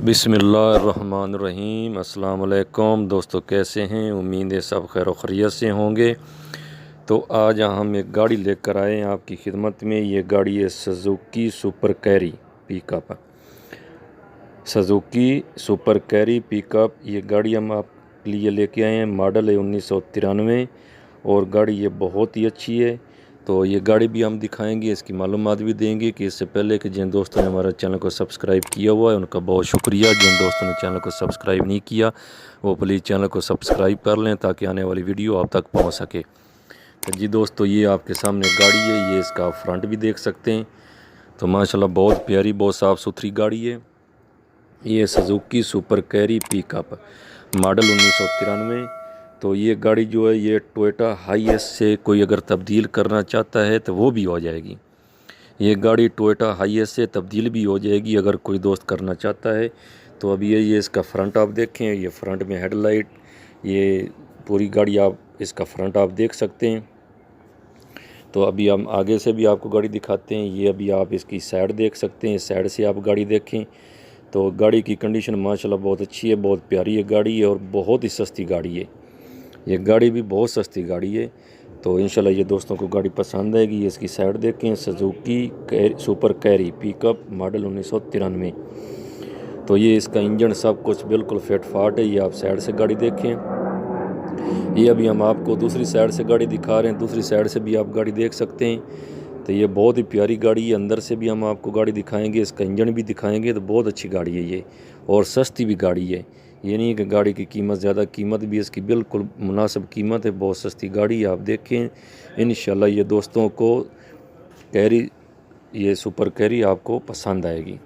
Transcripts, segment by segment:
बिस्मिल्लाहिर्रहमानिर्रहीम। अस्सलाम वालेकुम दोस्तों, कैसे हैं? उम्मीद है सब खैर खैरियत से होंगे। तो आज हम एक गाड़ी लेकर आए हैं आपकी खिदमत में। ये गाड़ी है Suzuki super carry pickup. Suzuki super carry pickup ये गाड़ी हम आप लिए लेके आए हैं। मॉडल है 1993 और गाड़ी ये बहुत ही अच्छी है। तो ये गाड़ी भी हम दिखाएंगे, इसकी मालूमात भी देंगे कि इससे पहले कि जिन दोस्तों ने हमारे चैनल को सब्सक्राइब किया हुआ है उनका बहुत शुक्रिया। जिन दोस्तों ने चैनल को सब्सक्राइब नहीं किया वो प्लीज़ चैनल को सब्सक्राइब कर लें ताकि आने वाली वीडियो आप तक पहुंच सके। तो जी दोस्तों, ये आपके सामने गाड़ी है। ये इसका फ्रंट भी देख सकते हैं। तो माशाल्लाह बहुत प्यारी, बहुत साफ़ सुथरी गाड़ी है। ये Suzuki super carry pickup model 1993। तो ये गाड़ी जो है ये टोयोटा हाईएस से कोई अगर तब्दील करना चाहता है तो वो भी हो जाएगी। ये गाड़ी टोयोटा हाईएस से तब्दील भी हो जाएगी अगर कोई दोस्त करना चाहता है। तो अभी ये इसका फ्रंट आप देखें, ये फ्रंट में हेडलाइट, ये पूरी गाड़ी आप इसका फ्रंट आप देख सकते हैं। तो अभी हम आगे से भी आपको गाड़ी दिखाते हैं। ये अभी आप इसकी साइड देख सकते हैं, साइड से आप गाड़ी देखें तो गाड़ी की कंडीशन माशाल्लाह बहुत अच्छी है, बहुत प्यारी है गाड़ी है और बहुत ही सस्ती गाड़ी है। ये गाड़ी भी बहुत सस्ती गाड़ी है। तो इंशाल्लाह ये दोस्तों को गाड़ी पसंद आएगी। ये इसकी साइड देखें, Suzuki super carry pickup model 1993। तो ये इसका इंजन सब कुछ बिल्कुल फिट फाट है। ये आप साइड से गाड़ी देखें। ये अभी हम आपको दूसरी साइड से गाड़ी दिखा रहे हैं, दूसरी साइड से भी आप गाड़ी देख सकते हैं। तो ये बहुत ही प्यारी गाड़ी है। अंदर से भी हम आपको गाड़ी दिखाएंगे, इसका इंजन भी दिखाएंगे। तो बहुत अच्छी गाड़ी है ये और सस्ती भी गाड़ी है। ये नहीं कि गाड़ी की कीमत ज़्यादा, कीमत भी इसकी बिल्कुल मुनासिब कीमत है। बहुत सस्ती गाड़ी है, आप देखें। इंशाल्लाह ये दोस्तों को कैरी, ये सुपर कैरी आपको पसंद आएगी।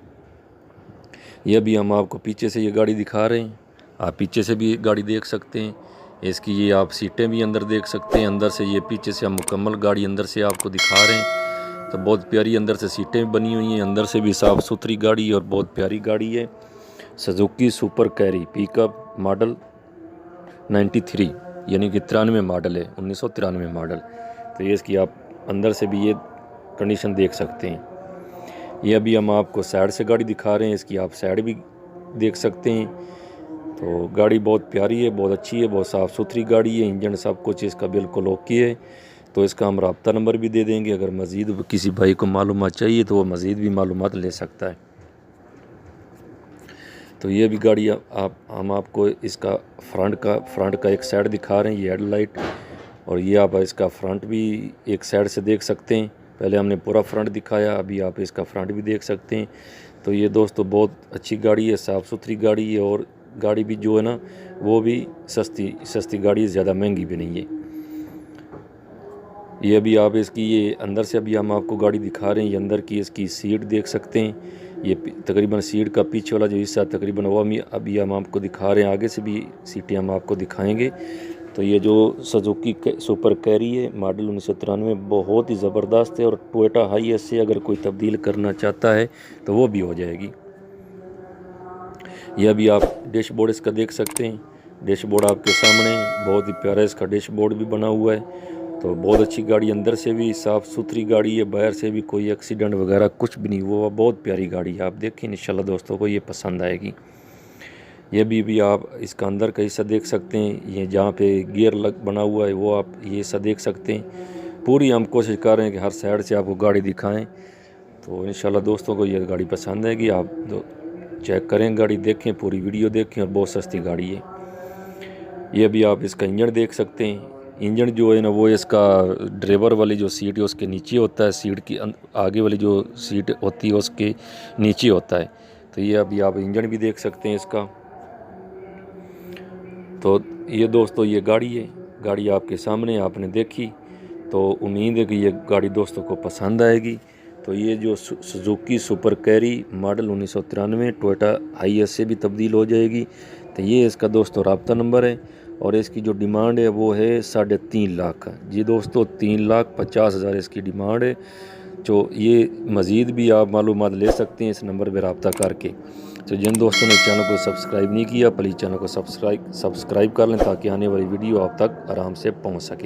ये भी हम आपको पीछे से ये गाड़ी दिखा रहे हैं, आप पीछे से भी गाड़ी देख सकते हैं। इसकी ये आप सीटें भी अंदर देख सकते हैं। अंदर से ये पीछे से हम मुकम्मल गाड़ी अंदर से आपको दिखा रहे हैं। तो बहुत प्यारी अंदर से सीटें बनी हुई हैं, अंदर से भी साफ़ सुथरी गाड़ी है और बहुत प्यारी गाड़ी है। Suzuki super carry pickup model 93 यानी कि 93 मॉडल है, 1993 मॉडल। तो ये इसकी आप अंदर से भी ये कंडीशन देख सकते हैं। ये अभी हम आपको साइड से गाड़ी दिखा रहे हैं, इसकी आप साइड भी देख सकते हैं। तो गाड़ी बहुत प्यारी है, बहुत अच्छी है, बहुत साफ़ सुथरी गाड़ी है। इंजन सब कुछ इसका बिल्कुल ओके है। तो इसका हम रब्ता नंबर भी दे देंगे, अगर मज़ीद किसी भाई को मालूमात चाहिए तो वो मज़ीद भी मालूमात ले सकता है। तो ये भी गाड़ी हम आपको इसका फ्रंट का एक साइड दिखा रहे हैं, ये हेडलाइट, और ये आप इसका फ्रंट भी एक साइड से देख सकते हैं। पहले हमने पूरा फ्रंट दिखाया, अभी आप इसका फ्रंट भी देख सकते हैं। तो ये दोस्तों बहुत अच्छी गाड़ी है, साफ़ सुथरी गाड़ी है और गाड़ी भी जो है ना वो भी सस्ती गाड़ी है, ज़्यादा महंगी भी नहीं है। ये अभी आप इसकी ये अंदर से अभी हम आपको गाड़ी दिखा रहे हैं। ये अंदर की इसकी सीट देख सकते हैं। ये तकरीबन सीट का पीछे वाला जो हिस्सा तकरीबन वो अभी हम आपको दिखा रहे हैं। आगे से भी सीटें हम आपको दिखाएंगे। तो ये जो सुजुकी सुपर कैरी है मॉडल 1993 बहुत ही ज़बरदस्त है और टोयोटा हाईएस से अगर कोई तब्दील करना चाहता है तो वो भी हो जाएगी। ये अभी आप डैशबोर्ड इसका देख सकते हैं। डैशबोर्ड आपके सामने बहुत ही प्यारा इसका डैशबोर्ड भी बना हुआ है। तो बहुत अच्छी गाड़ी, अंदर से भी साफ़ सुथरी गाड़ी है, बाहर से भी कोई एक्सीडेंट वगैरह कुछ भी नहीं हुआ। बहुत प्यारी गाड़ी है, आप देखें। इंशाल्लाह दोस्तों को ये पसंद आएगी। ये भी आप इसका अंदर का हिस्सा देख सकते हैं। ये जहाँ पे गियर बना हुआ है वो आप ये हिस्सा देख सकते हैं। पूरी हम कोशिश कर रहे हैं कि हर साइड से आपको गाड़ी दिखाएं। तो इंशाल्लाह दोस्तों को ये गाड़ी पसंद आएगी। आप चेक करें, गाड़ी देखें, पूरी वीडियो देखें और बहुत सस्ती गाड़ी है। ये भी आप इसका इंजन देख सकते हैं। इंजन जो है ना वो इसका ड्राइवर वाली जो सीट है उसके नीचे होता है, सीट की आगे वाली जो सीट होती है उसके नीचे होता है। तो ये अभी आप इंजन भी देख सकते हैं इसका। तो ये दोस्तों ये गाड़ी है, गाड़ी आपके सामने आपने देखी। तो उम्मीद है कि ये गाड़ी दोस्तों को पसंद आएगी। तो ये जो Suzuki super carry model 1993 Toyota HiAce से भी तब्दील हो जाएगी। तो ये इसका दोस्तों रब्ता नंबर है और इसकी जो डिमांड है वो है 3.5 लाख। जी दोस्तों 3,50,000 इसकी डिमांड है। जो ये मज़ीद भी आप मालूमात ले सकते हैं इस नंबर पर रब्ता करके। तो जिन दोस्तों ने चैनल को सब्सक्राइब नहीं किया प्लीज़ चैनल को सब्सक्राइब कर लें ताकि आने वाली वीडियो आप तक आराम से पहुंच सके।